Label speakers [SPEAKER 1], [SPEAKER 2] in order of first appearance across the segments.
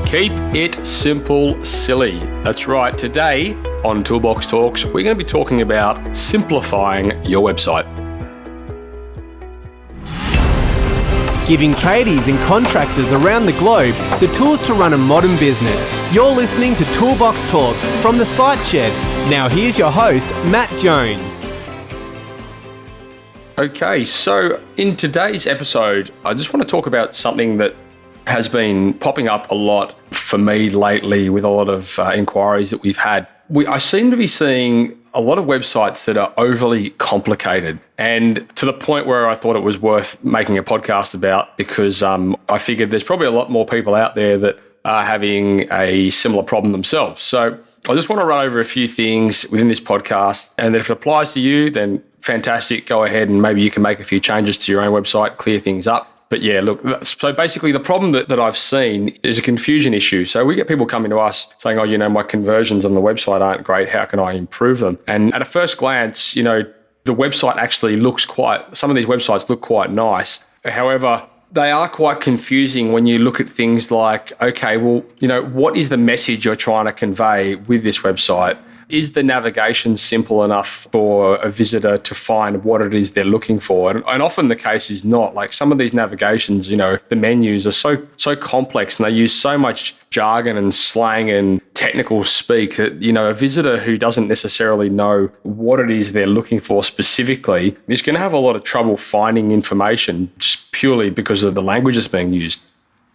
[SPEAKER 1] Keep it simple, silly. That's right. Today on Toolbox Talks, we're going to be talking about simplifying your website.
[SPEAKER 2] Giving tradies and contractors around the globe the tools to run a modern business. You're listening to Toolbox Talks from the Site Shed. Now here's your host, Matt Jones.
[SPEAKER 1] Okay, so in today's episode, I just want to talk about something that has been popping up a lot for me lately with a lot of inquiries that we've had. I seem to be seeing a lot of websites that are overly complicated, and to the point where I thought it was worth making a podcast about, because I figured there's probably a lot more people out there that are having a similar problem themselves. So I just want to run over a few things within this podcast, and if it applies to you, then fantastic, go ahead and maybe you can make a few changes to your own website, clear things up. But yeah, look, so basically the problem that I've seen is a confusion issue. So we get people coming to us saying, my conversions on the website aren't great. How can I improve them? And at a first glance, the website actually some of these websites look quite nice. However, they are quite confusing when you look at things like, okay, well, what is the message you're trying to convey with this website? Is the navigation simple enough for a visitor to find what it is they're looking for? And often the case is not. Like some of these navigations, the menus are so complex and they use so much jargon and slang and technical speak that, a visitor who doesn't necessarily know what it is they're looking for specifically is going to have a lot of trouble finding information just purely because of the language that's being used.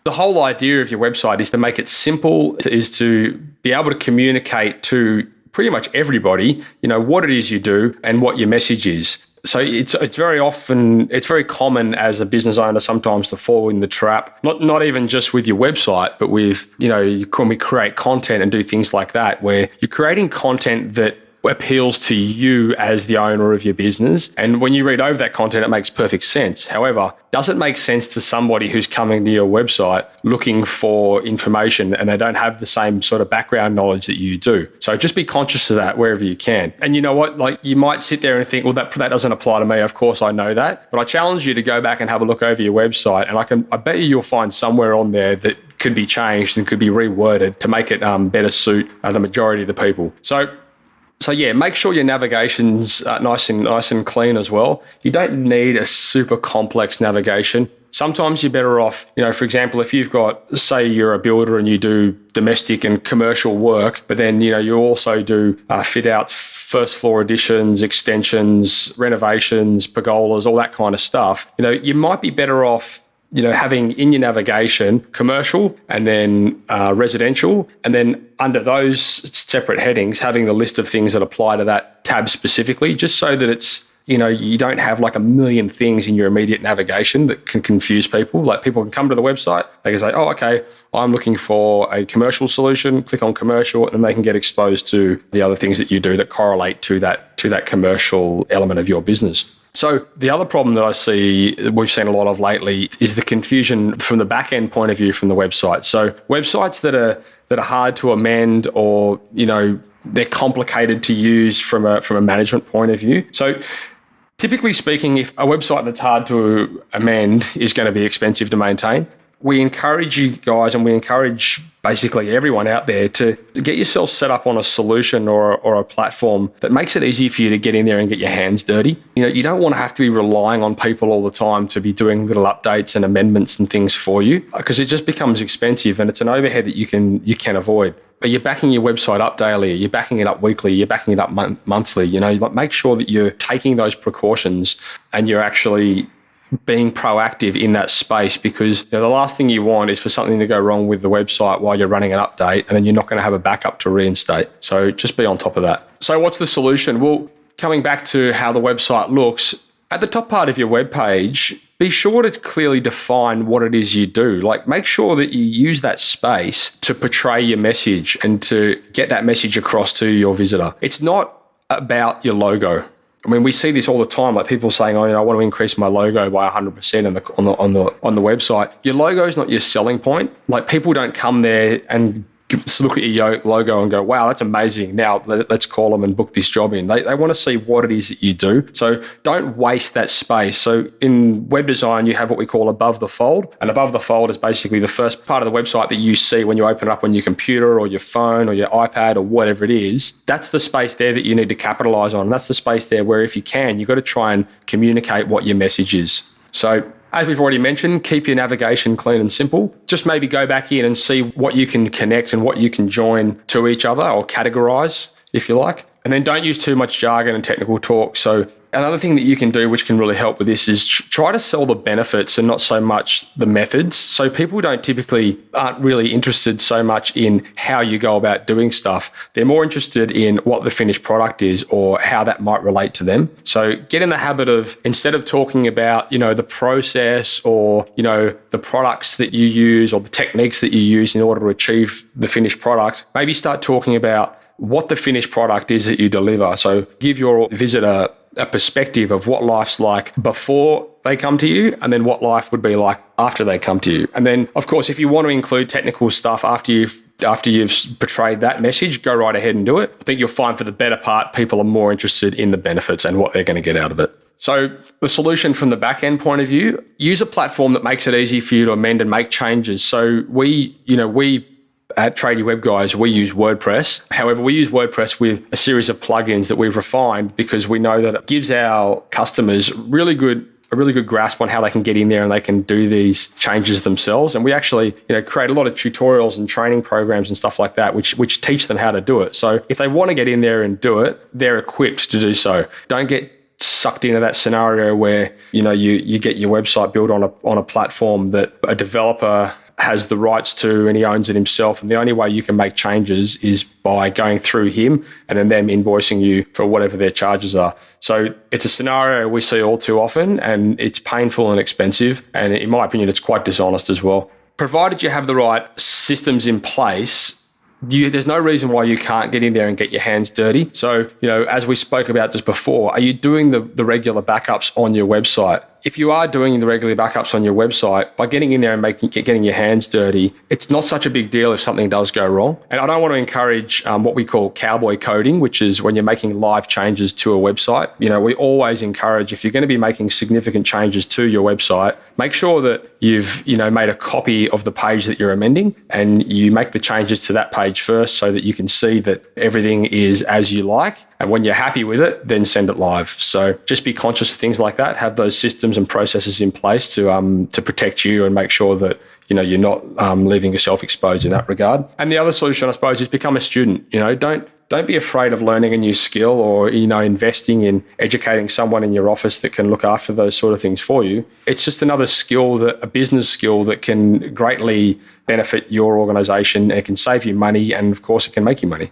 [SPEAKER 1] The whole idea of your website is to make it simple, is to be able to communicate to pretty much everybody, what it is you do and what your message is. So it's very common as a business owner sometimes to fall in the trap, not even just with your website, but with, when we create content and do things like that, where you're creating content that appeals to you as the owner of your business. And when you read over that content, it makes perfect sense. However, does it make sense to somebody who's coming to your website looking for information and they don't have the same sort of background knowledge that you do? So just be conscious of that wherever you can. And you know what? Like you might sit there and think, well, that doesn't apply to me. Of course, I know that. But I challenge you to go back and have a look over your website. And I bet you'll find somewhere on there that could be changed and could be reworded to make it better suit the majority of the people. So yeah, make sure your navigation's nice and clean as well. You don't need a super complex navigation. Sometimes you're better off, for example, if you've got, say you're a builder and you do domestic and commercial work, but then, you also do fit outs, first floor additions, extensions, renovations, pergolas, all that kind of stuff. You might be better off having in your navigation commercial and then residential, and then under those separate headings, having the list of things that apply to that tab specifically, just so that it's, you don't have like a million things in your immediate navigation that can confuse people. Like people can come to the website, they can say, oh, okay, I'm looking for a commercial solution, click on commercial, and they can get exposed to the other things that you do that correlate to that commercial element of your business. So the other problem that I see, we've seen a lot of lately, is the confusion from the back end point of view from the website. So websites that are hard to amend, or they're complicated to use from a management point of view. So typically speaking, if a website that's hard to amend is going to be expensive to maintain, we encourage you guys, and we encourage basically everyone out there to get yourself set up on a solution or a platform that makes it easy for you to get in there and get your hands dirty. You don't want to have to be relying on people all the time to be doing little updates and amendments and things for you, because it just becomes expensive and it's an overhead that you can avoid. Are you backing your website up daily? Are you backing it up weekly? You're backing it up monthly? Make sure that you're taking those precautions and you're actually being proactive in that space, because the last thing you want is for something to go wrong with the website while you're running an update, and then you're not going to have a backup to reinstate. So just be on top of that. So what's the solution? Well, coming back to how the website looks, at the top part of your web page, be sure to clearly define what it is you do. Like make sure that you use that space to portray your message and to get that message across to your visitor. It's not about your logo. I mean, we see this all the time, like people saying, I want to increase my logo by 100% on the website. Your logo is not your selling point. Like people don't come there and just look at your logo and go, wow, that's amazing. Now let's call them and book this job in. They want to see what it is that you do. So don't waste that space. So in web design, you have what we call above the fold. And above the fold is basically the first part of the website that you see when you open it up on your computer or your phone or your iPad or whatever it is. That's the space there that you need to capitalize on. That's the space there where if you can, you've got to try and communicate what your message is. So as we've already mentioned, keep your navigation clean and simple. Just maybe go back in and see what you can connect and what you can join to each other or categorize, if you like. And then don't use too much jargon and technical talk. So another thing that you can do, which can really help with this, is try to sell the benefits and not so much the methods. So people aren't really interested so much in how you go about doing stuff. They're more interested in what the finished product is or how that might relate to them. So get in the habit of, instead of talking about, the process or, the products that you use or the techniques that you use in order to achieve the finished product, maybe start talking about what the finished product is that you deliver. So give your visitor a perspective of what life's like before they come to you and then what life would be like after they come to you. And then, of course, if you want to include technical stuff after you've portrayed that message, go right ahead and do it. I think you'll find for the better part, people are more interested in the benefits and what they're going to get out of it. So the solution from the back end point of view, use a platform that makes it easy for you to amend and make changes. So we at Tradie Web Guys, we use WordPress. However, we use WordPress with a series of plugins that we've refined because we know that it gives our customers a really good grasp on how they can get in there and they can do these changes themselves. And we actually, create a lot of tutorials and training programs and stuff like that, which teach them how to do it. So if they want to get in there and do it, they're equipped to do so. Don't get sucked into that scenario where, you get your website built on a platform that a developer has the rights to and he owns it himself. And the only way you can make changes is by going through him and then them invoicing you for whatever their charges are. So it's a scenario we see all too often and it's painful and expensive. And in my opinion, it's quite dishonest as well. Provided you have the right systems in place, there's no reason why you can't get in there and get your hands dirty. So, as we spoke about just before, are you doing the regular backups on your website? If you are doing the regular backups on your website, by getting in there and getting your hands dirty, it's not such a big deal if something does go wrong. And I don't want to encourage what we call cowboy coding, which is when you're making live changes to a website. We always encourage, if you're going to be making significant changes to your website, make sure that you've made a copy of the page that you're amending and you make the changes to that page first so that you can see that everything is as you like. And when you're happy with it, then send it live. So just be conscious of things like that. Have those systems and processes in place to protect you and make sure that you're not leaving yourself exposed in that regard. And the other solution, I suppose, is become a student. Don't be afraid of learning a new skill or investing in educating someone in your office that can look after those sort of things for you. It's just another skill, a business skill that can greatly benefit your organization. It can save you money, and of course, it can make you money.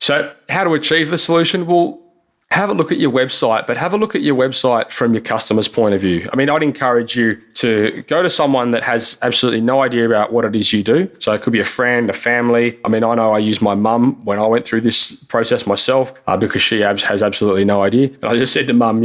[SPEAKER 1] So how to achieve the solution? Well, have a look at your website, but have a look at your website from your customer's point of view. I mean, I'd encourage you to go to someone that has absolutely no idea about what it is you do. So it could be a friend, a family. I mean, I know I used my mum when I went through this process myself because she has absolutely no idea. And I just said to mum,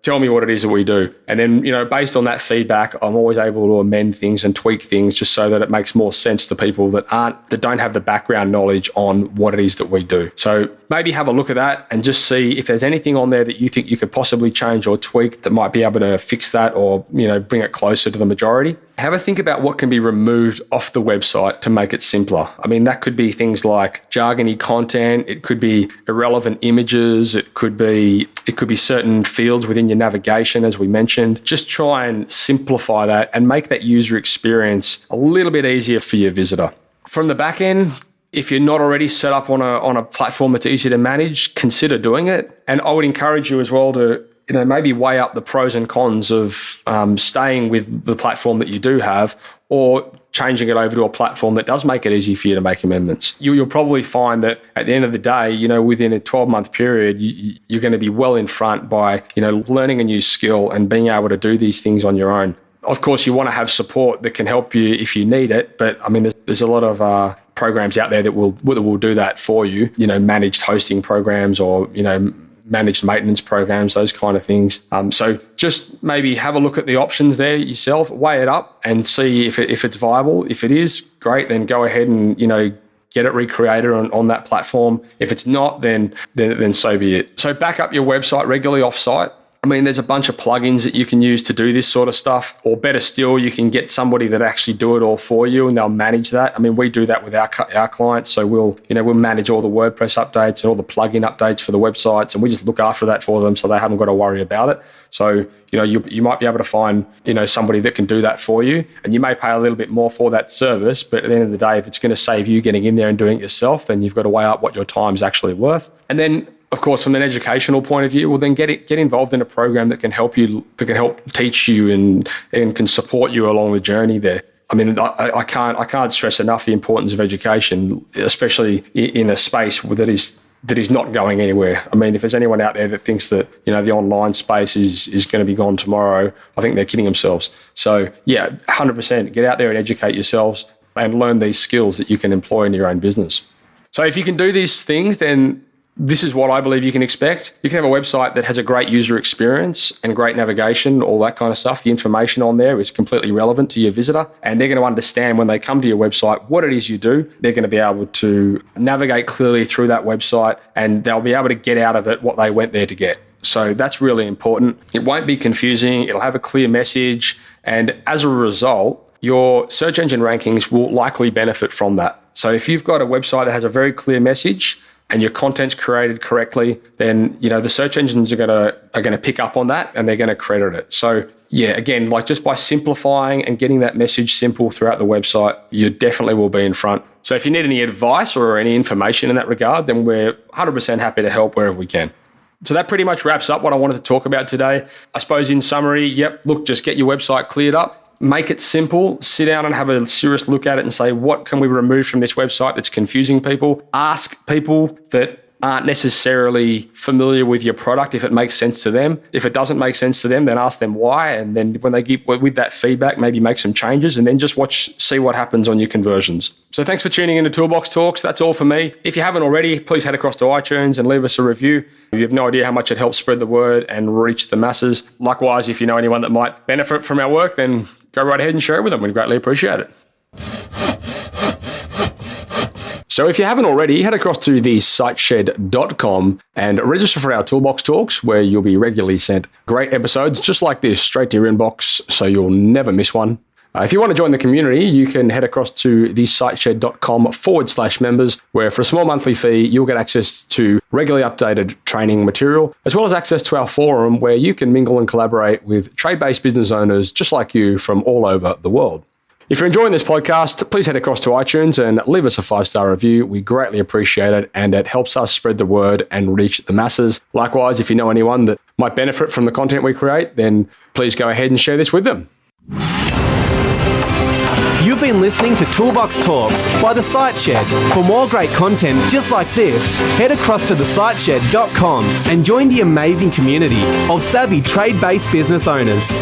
[SPEAKER 1] tell me what it is that we do. And then, based on that feedback, I'm always able to amend things and tweak things just so that it makes more sense to people that don't have the background knowledge on what it is that we do. So maybe have a look at that and just see if there's anything on there that you think you could possibly change or tweak that might be able to fix that or, bring it closer to the majority. Have a think about what can be removed off the website to make it simpler. I mean, that could be things like jargony content. It could be irrelevant images. It could be certain fields within your navigation, as we mentioned. Just try and simplify that and make that user experience a little bit easier for your visitor. From the back end, if you're not already set up on a platform that's easy to manage, consider doing it. And I would encourage you as well to maybe weigh up the pros and cons of staying with the platform that you do have or changing it over to a platform that does make it easy for you to make amendments. You'll probably find that at the end of the day, within a 12-month period, you're going to be well in front by, learning a new skill and being able to do these things on your own. Of course, you want to have support that can help you if you need it, but I mean, there's a lot of programs out there that will do that for you, managed hosting programs or, managed maintenance programs, those kind of things. So just maybe have a look at the options there yourself, weigh it up and see if it's viable. If it is, great, then go ahead and, get it recreated on that platform. If it's not, then so be it. So back up your website regularly off-site. I mean, there's a bunch of plugins that you can use to do this sort of stuff, or better still, you can get somebody that actually do it all for you and they'll manage that. I mean, we do that with our clients. So we'll manage all the WordPress updates and all the plugin updates for the websites, and we just look after that for them so they haven't got to worry about it. So, you might be able to find, somebody that can do that for you, and you may pay a little bit more for that service, but at the end of the day, if it's going to save you getting in there and doing it yourself, then you've got to weigh up what your time is actually worth. And then, of course, from an educational point of view, well, then get involved in a program that can help teach you and can support you along the journey there. I mean, I can't stress enough the importance of education, especially in a space that is not going anywhere. I mean, if there's anyone out there that thinks that, the online space is going to be gone tomorrow, I think they're kidding themselves. So yeah, 100%, get out there and educate yourselves and learn these skills that you can employ in your own business. So if you can do these things, then this is what I believe you can expect. You can have a website that has a great user experience and great navigation, all that kind of stuff. The information on there is completely relevant to your visitor, and they're going to understand when they come to your website what it is you do. They're going to be able to navigate clearly through that website, and they'll be able to get out of it what they went there to get. So that's really important. It won't be confusing. It'll have a clear message, and as a result, your search engine rankings will likely benefit from that. So if you've got a website that has a very clear message and your content's created correctly, then the search engines are going to pick up on that and they're going to credit it. So yeah, again, just by simplifying and getting that message simple throughout the website, you definitely will be in front. So if you need any advice or any information in that regard, then we're 100% happy to help wherever we can. So that pretty much wraps up what I wanted to talk about today. I suppose in summary, just get your website cleared up. Make it simple, sit down and have a serious look at it and say, what can we remove from this website that's confusing people? Ask people that aren't necessarily familiar with your product if it makes sense to them. If it doesn't make sense to them, then ask them why. And then when they give with that feedback, maybe make some changes and then just see what happens on your conversions. So thanks for tuning into Toolbox Talks. That's all for me. If you haven't already, please head across to iTunes and leave us a review. You have no idea how much it helps spread the word and reach the masses. Likewise, if you know anyone that might benefit from our work, then go right ahead and share it with them. We'd greatly appreciate it. So if you haven't already, head across to thesiteshed.com and register for our Toolbox Talks, where you'll be regularly sent great episodes just like this straight to your inbox, so you'll never miss one. If you want to join the community, you can head across to thesiteshed.com/members, where for a small monthly fee, you'll get access to regularly updated training material, as well as access to our forum where you can mingle and collaborate with trade-based business owners just like you from all over the world. If you're enjoying this podcast, please head across to iTunes and leave us a 5-star review. We greatly appreciate it, and it helps us spread the word and reach the masses. Likewise, if you know anyone that might benefit from the content we create, then please go ahead and share this with them.
[SPEAKER 2] You've been listening to Toolbox Talks by The Site Shed. For more great content just like this, head across to thesiteshed.com and join the amazing community of savvy trade-based business owners.